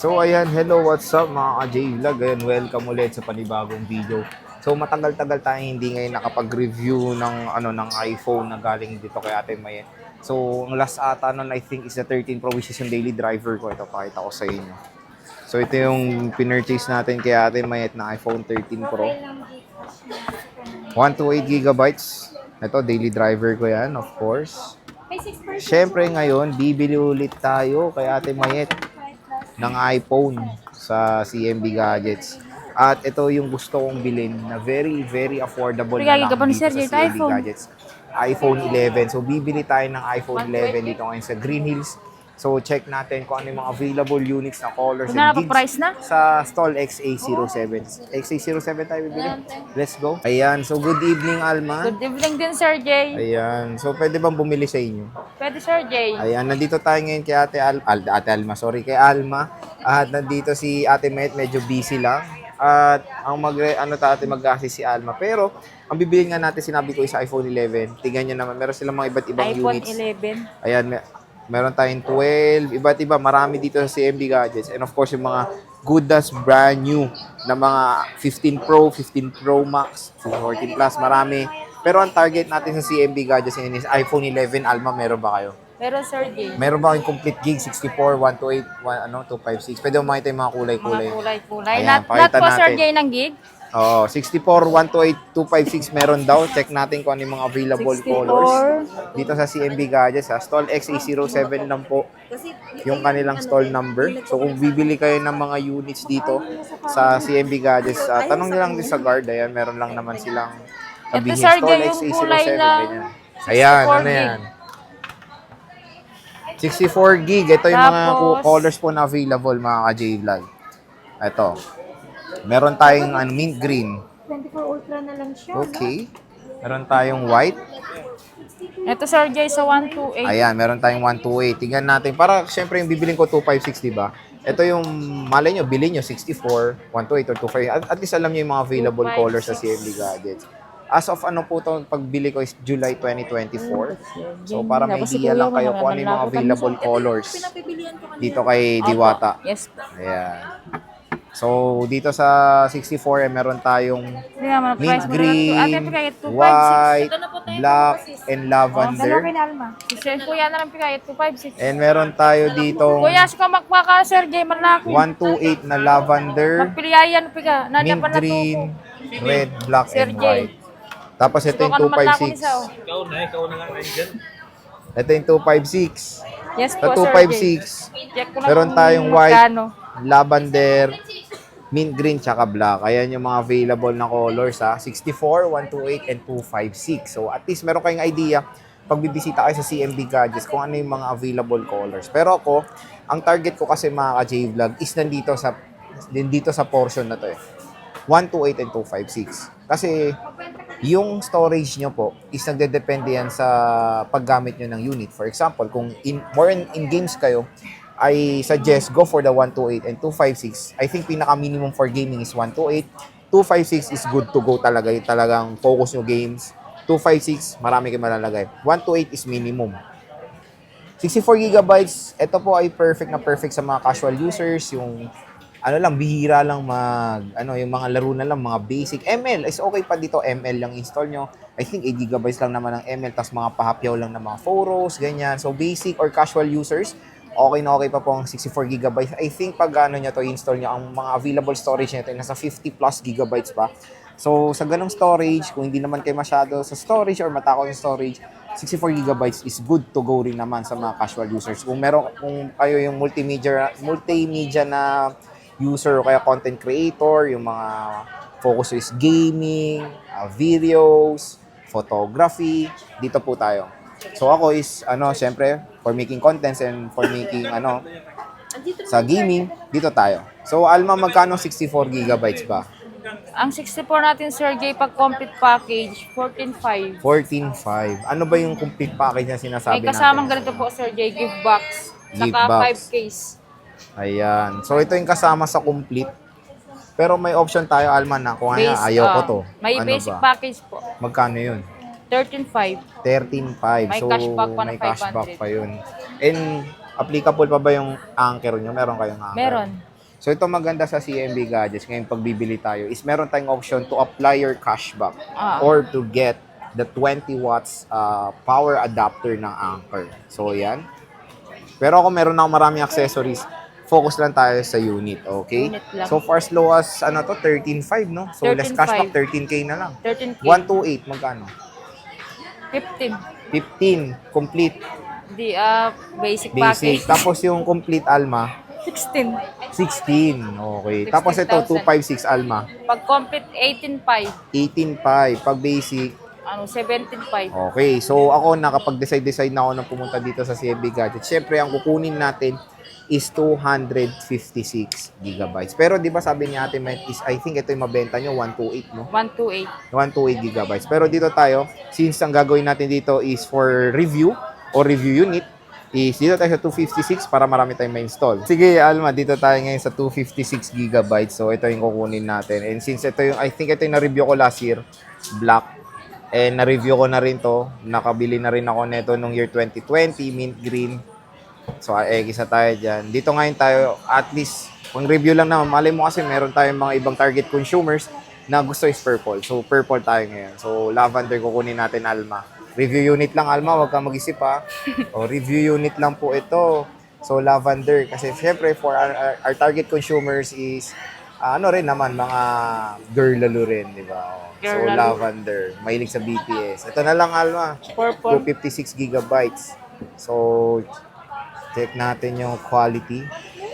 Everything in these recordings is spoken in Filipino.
So ayan, hello, what's up mga ka-J-Vlog? Ayan, welcome ulit sa panibagong video. So matagal-tagal tayo hindi ngayon nakapag-review ng iPhone na galing dito kay Ate May. So ang last ata nun I think is the 13 Pro, which is yung daily driver ko. Ito, pakita ko sa inyo. So ito yung pinurchase natin kay Ate May na iPhone 13 Pro. 128 gigabytes. Ito, daily driver ko yan, of course. Siyempre ngayon, bibili ulit tayo kay Ate Mayet ng iPhone sa CMB Gadgets. At ito yung gusto kong bilhin na very, very affordable na lang dito sa CMB Gadgets. iPhone 11. So, bibili tayo ng iPhone 11 dito ngayon sa Green Hills. So, check natin kung ano yung mga available units na colors and gigs sa stall XA07. XA07 tayo bibili. Let's go. Ayan. So, good evening, Alma. Good evening din, Sir Jay. Ayan. So, pwede bang bumili sa inyo? Pwede, Sir Jay. Ayan. Nandito tayo ngayon kay Ate Alma. Sorry, kay Alma. At nandito si Ate Met. Medyo busy lang. At ang mag-assist si Alma. Pero, ang bibilin nga natin, sinabi ko, is iPhone 11. Tingnan nyo naman. Meron silang mga iba't ibang units. iPhone 11. Ayan. Meron tayong 12, iba't iba, marami dito sa CMB Gadgets. And of course, yung mga good as brand new na mga 15 Pro, 15 Pro Max, 14 Plus, marami. Pero ang target natin sa CMB Gadgets is iPhone 11. Alma, meron ba kayo? Meron, Sir Jay. Meron ba kayong complete gig? 64, 128, 256? Pwede mo makita yung mga kulay-kulay. Mga kulay-kulay. Ayan, Not po, Sir natin. Jay, ng gig? Oo, 64, 128, 256 meron daw. Check natin kung ano yung mga available 64. colors. Dito sa CMB Gadgets, ha. Stall XA07 lang po yung kanilang stall number. So kung bibili kayo ng mga units dito sa CMB Gadgets, tanong nyo lang din sa guard. Ayan, meron lang naman silang sabihin. Sir, Stall yung XA07, kulay na ganyan. Ayan, ano yan? 64 gig. Ito yung mga colors po na available, mga ka-J-Vlog. Ito. Meron tayong mint green. 24 Ultra na lang siya. Okay. Meron tayong white. Ito, Sir Jay, sa 128. Ayan, meron tayong 128. Tingnan natin. Para, syempre, yung bibiling ko 256, di ba? Ito yung, malay nyo, bilhin nyo 64, 128, or 256. At least alam nyo yung mga available colors sa CMB Gadgets. As of ano po ito, pagbili ko is July 2024. So, para may idea lang kayo kung ano yung mga available colors dito kay Diwata. Yes. Ayan. So, dito sa 64, meron tayong mint green, white, black, and lavender. Sir, kuya na lang pikayat, 256. And meron tayo dito Kuya, sika magpaka, Sir Jay, malaki. 128 na lavender, Magpilihayan, pika. mint green, red, black, Sir and Jay. white. Tapos ito yung 256. Ikaw na nga nandiyan. Ito yung 256. Yes Sa po, Sir Jay. 256, Check ko na meron kung tayong white, magkano. lavender, mint green, tsaka black. Ayan yung mga available na colors, ha. 64, 128, and 256. So, at least meron kayong idea pag bibisita kayo sa CMB Gadgets kung ano yung mga available colors. Pero ako, ang target ko kasi mga ka-J-Vlog is nandito sa portion na to eh. 128 and 256. Kasi yung storage nyo po is nagdedepende yan sa paggamit nyo ng unit. For example, kung more in games kayo, I suggest go for the 128 and 256. I think pinaka-minimum for gaming is 128. 256 is good to go talaga. Yung talagang focus nyo games. 256, marami kayo malalagay. 128 is minimum. 64 gigabytes, ito po ay perfect na perfect sa mga casual users. Yung bihira lang yung mga laro na lang, mga basic. ML is okay pa dito. ML lang install nyo. I think 8 gigabytes lang naman ng ML, tas mga pahapyaw lang ng mga photos, ganyan. So, basic or casual users, okay na okay pa po ang 64 gigabytes. I think pag nyo to, install nyo, ang mga available storage nito, nasa 50 plus gigabytes pa. So, sa ganong storage, kung hindi naman kayo masyado sa storage or matakot sa storage, 64 gigabytes is good to go rin naman sa mga casual users. Kung kayo yung multimedia na user o kaya content creator, yung mga focus is gaming, videos, photography, dito po tayo. So ako is, syempre, for making contents and for making, sa gaming, dito tayo. So Alma, magkano 64 gigabytes ba? Ang 64 natin, Sir Jay, pag complete package, 14.5. 14.5. Ano ba yung complete package na sinasabi May kasamang natin? ganito po, Sir Jay, gift box. Gift Saka box. 5 case. Ayan. So ito yung kasama sa complete. Pero may option tayo, Alma, na kung ayaw ko to. May ano basic ba? package po. Magkano yun? 13.5. 13.5. May So, cashback pa na may cashback 500. pa yun. And, applicable pa ba yung anchor nyo? Meron kayong anchor? Meron. So ito maganda sa CMB Gadgets ngayon pagbibili tayo is meron tayong option to apply your cashback or to get the 20 watts power adapter ng Anker. So yan. Pero ako meron na maraming accessories. Focus lang tayo sa unit, okay? Unit lang. So far as low as 13.5, no? So less 13.5. cashback 13k na lang. 13K. 128 magkano? 15. 15 complete Di, basic basic. package. Tapos yung complete Alma 16. 16. Okay. Tapos ito 256 Alma Pag complete, 18.5. 18.5 pag basic. 17.5. Okay. So ako nakapag-decide na ako na pumunta dito sa CMB Gadget. Syempre ang kukunin natin is 256 gigabytes. Pero 'di ba sabi ni Ate Met is I think ito yung mabenta nyo 128, no? 128. 128 gigabytes. Pero dito tayo, since ang gagawin natin dito is for review or review unit, is dito tayo sa 256 para marami tayong ma-install. Sige, Alma, dito tayo ngayon sa 256 gigabytes. So, ito yung kukunin natin. And since ito yung, I think ito yung na-review ko last year, black. And na-review ko na rin to. Nakabili na rin ako neto nung year 2020, mint green. So, isa tayo dyan. Dito ngayon tayo, at least, kung review lang naman, malay mo kasi meron tayong mga ibang target consumers na gusto is purple. So, purple tayo ngayon. So, lavender kukunin natin, Alma. Review unit lang, Alma. Huwag kang mag-isip, ha. O, review unit lang po ito. So, lavender. Kasi, syempre, for our target consumers is, ano rin naman, mga girl lalo rin, di ba? O, so, Girl lalo. lavender. Mahilig sa BTS. Ito na lang, Alma. Purple. 256 gigabytes. So, check natin yung quality.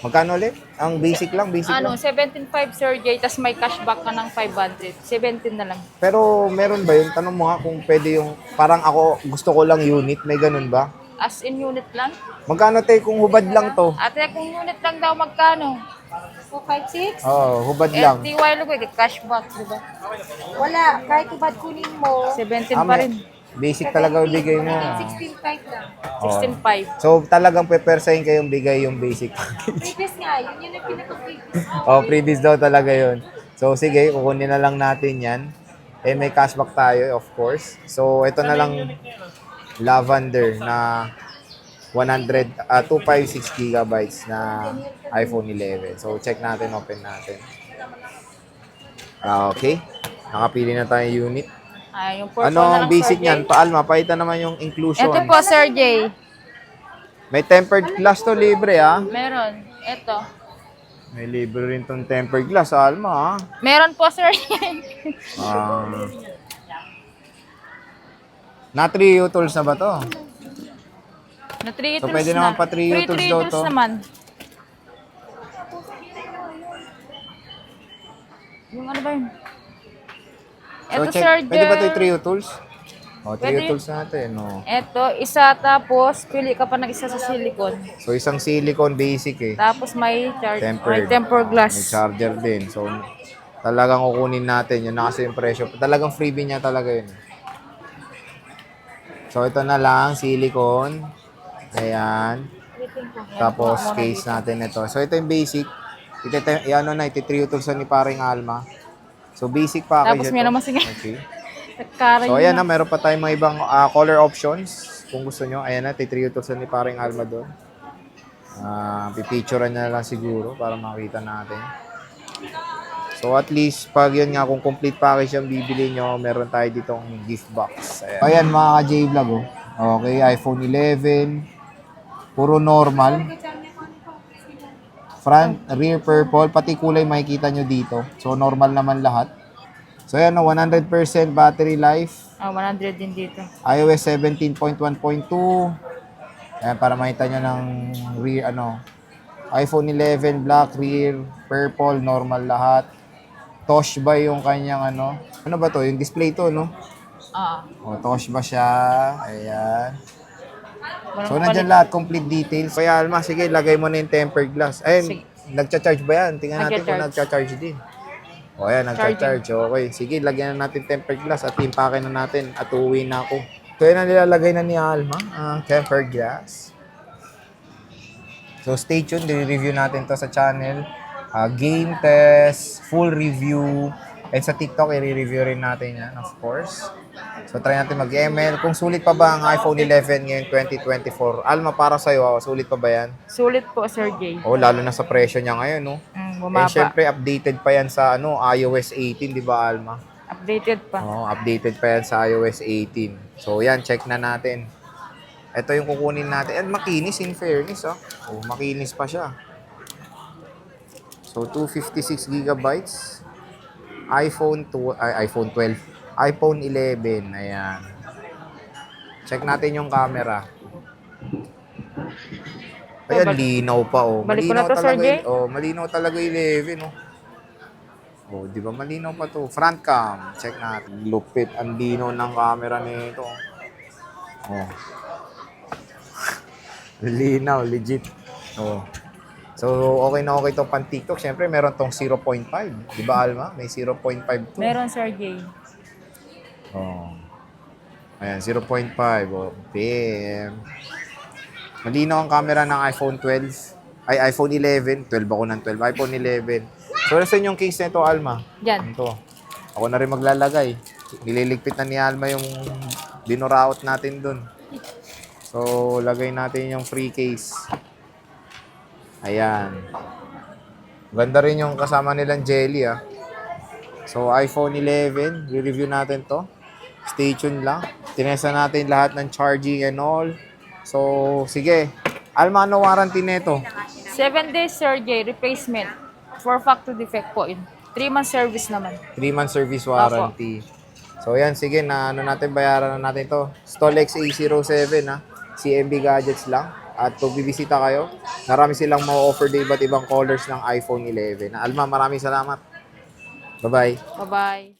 Magkano ulit? Ang basic lang, basic lang. 17.5 Sir Jay, tas may cashback ka ng 500. 17 na lang. Pero meron ba yun? Tanong mo nga kung pwede yung, parang ako gusto ko lang unit, may ganun ba? As in unit lang? Magkano tayo kung hubad lang to? Ate, kung unit lang daw, magkano? 256? Oo, hubad Eh, lang. di while ago, cashback, di ba? Wala, kahit ubad kunin mo, 17 Ah, pa may- rin. Basic talaga bigay mo. 16.5 lang. 16.5. So talagang pepersahin kayong bigay yung basic package. Previous nga, yun yung pinaka-previous. Oh, previous daw talaga yun. So sige, kukunin na lang natin yan. Eh may cashback tayo, of course. So ito na lang lavender na 256 gigabytes na iPhone 11. So check natin, open natin. Okay. Nakapili na tayo unit. Ay, yung purple Ano na ang lang, basic Sir Jay. niyan? Paalma, pakita naman yung inclusion. Ito po, Sir Jay. May tempered glass to libre, ah. Meron. Ito. May libre rin tong tempered glass, Alma, ah. Meron po, Sir Jay. Na 3 tools na ba to? Na 3 So, tools pwede na. naman pa 3 Free tools 3 daw tools to. naman. Yung ano ba yun? So, Ito, check. Sir Pwede ba ito Jay. 3 tools? O, 3 Pwede. tools natin, no? Ito, isa tapos pili ka pa ng isa sa silicone. So, isang silicone basic, eh. Tapos may Tempered. may tempered glass. May charger din. So, talagang kukunin natin. Yun na kasi yung presyo. Talagang freebie niya talaga yun. So, ito na lang, silicone. Ayan. Tapos, case natin ito. So, ito yung basic. Ano na, iti 3 tools ni paring Alma. So, basic package Tapos ito. may naman sige. Okay. Nagkaran So, yun ayan na, na. meron pa tayong mga ibang color options. Kung gusto nyo, ayan na, iti 3 tools ni paring Alma doon. Pipicturean niya na lang siguro para makita natin. So, at least, pag yun nga, kung complete package yung bibili nyo, meron tayo ditong gift box. Ayan, mga ka-J-Vlog, oh. Okay, iPhone 11. Puro normal. Front, rear purple, pati kulay makikita nyo dito. So, normal naman lahat. So, ayan, 100% battery life. 100 din dito. iOS 17.1.2. Ayan, para makita nyo ng rear, iPhone 11, black, rear, purple, normal lahat. Toshiba yung kanyang ano ba to? Yung display to, no? O, Toshiba siya. Ayan. So, nandyan lahat, complete details. Kaya, Alma, sige, lagay mo na yung tempered glass. Ayun, Sige. nagcha-charge ba yan? Tingnan natin kung Nagcha-charge. nagcha-charge din. O, ayan, nagcha-charge. Okay, sige, lagyan na natin tempered glass at impake na natin at uuwi na ako. So, yun ang nilalagay na ni Alma, ang tempered glass. So, stay tuned. I-review natin to sa channel. Game test, full review, And sa TikTok, i-review rin natin yan, of course. So, try natin mag-ML. Kung sulit pa ba ang iPhone 11 ngayon 2024? Alma, para sa'yo, sulit pa ba yan? Sulit po, Sir Jay. Oh, lalo na sa presyo niya ngayon, no? And Bumaba. syempre, updated pa yan sa iOS 18, di ba, Alma? Updated pa. Oo, updated pa yan sa iOS 18. So, yan, check na natin. Ito yung kukunin natin. And makinis, in fairness, Oh, makinis pa siya. So, 256 gigabytes. iPhone 12. iPhone 11. Ayan. Check natin yung camera. Ayan, linaw pa, Balik ko na Malinaw to, Sir talaga Jay. malinaw talaga 11, Oh, di ba malinaw pa to? Front cam. Check natin. Lupit ang linaw ng camera nito. Oh. Linaw, legit. Oh. So, okay na okay itong pan-TikTok. Siyempre, meron tong 0.5. Di ba, Alma? May 0.5 to. Meron, Sir Jay. Oh. Ayan, 0.5. Oh, bam. Malinaw ang camera ng iPhone 12. Ay, iPhone 11. 12 ako ng 12. iPhone 11. So, nasan yung case nito, Alma? Yan. Ito. Ako na rin maglalagay. Nililigpit na ni Alma yung dinuraot natin dun. So, lagay natin yung free case. Ayan. Ganda rin yung kasama nilang jelly, So, iPhone 11. Re-review natin to. Stay tuned lang. Tinesa natin lahat ng charging and all. So, sige. Alma, ano warranty nito? 7 days, Sir Jay. Replacement. For factory defect po yun. 3 months service naman. 3-month service warranty. So, yan. Sige, natin bayaran na natin to. Stolex A07, CMB Gadgets lang. At kung bibisita kayo, marami silang ma-offer na iba't ibang colors ng iPhone 11. Alma, maraming salamat. Bye-bye. Bye-bye.